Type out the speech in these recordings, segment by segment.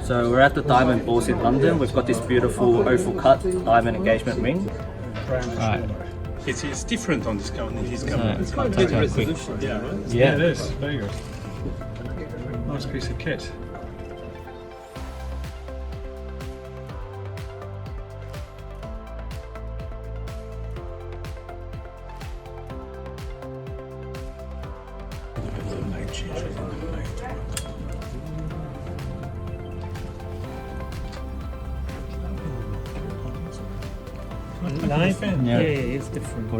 So we're at the Diamond Bourse in London. We've got this beautiful oval cut diamond engagement ring. Right. It's different on this camera. His camera. It's I'll quite take good a quick- resolution. Yeah, right? Yeah. It is. Very good. Nice piece of kit. Live? Yeah. It's different.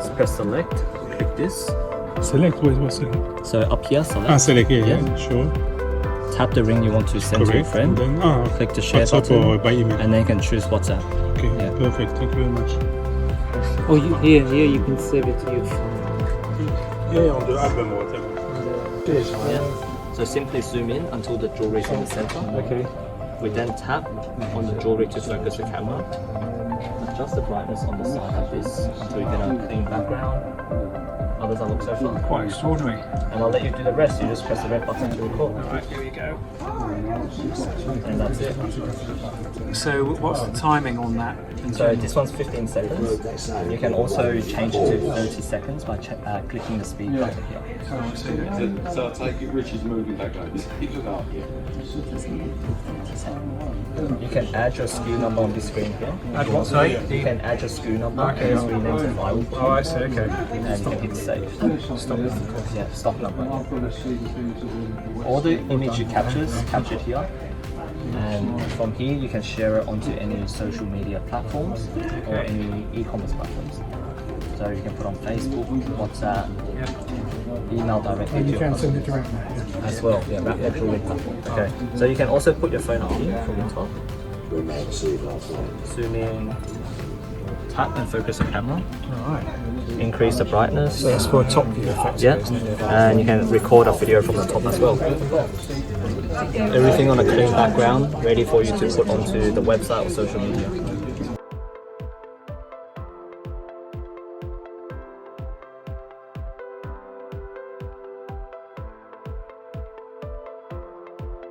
So press select, click this. Select, what's select? So up here, select. Select, Yeah. yeah, sure. Tap the ring you want to send to your Correct. friend. And then, Click the share WhatsApp button. or by email. And then you can choose WhatsApp. Okay, Yeah. perfect. Thank you very much. Oh, here you can save it to your phone. Yeah, on the album or whatever. Yeah. So simply zoom in until the jewelry is in the center. Okay. We then tap on the jewelry to focus the camera. Adjust the brightness on the side like this until you get a clean background. How does that look so far? Quite extraordinary. And I'll let you do the rest. You just press the red button to record. Right, here we go. And that's it. So, what's the timing on that? So this one's 15 seconds. You can also change it to 30 seconds by clicking the speed button here. Oh, I see. So I take it Richard's moving back over. Look up. You can add your SKU number on this screen here. Add what, sorry? You can add your SKU number Okay. and rename the file. Oh, I see, okay. And you can hit save. Stop it. Yeah, stop number. All the image you captured here. And from here you can share it onto any social media platforms or any e-commerce platforms. So you can put on Facebook, WhatsApp, email directly to your customers as well. Yeah, wrap your jewelry platform. Okay. So you can also put your phone up here from the top. Zoom in, tap and focus the camera. Alright. Increase the brightness. So it's for a top view effect. Yeah, and you can record a video from the top as well. Everything on a clean background, ready for you to put onto the website or social media.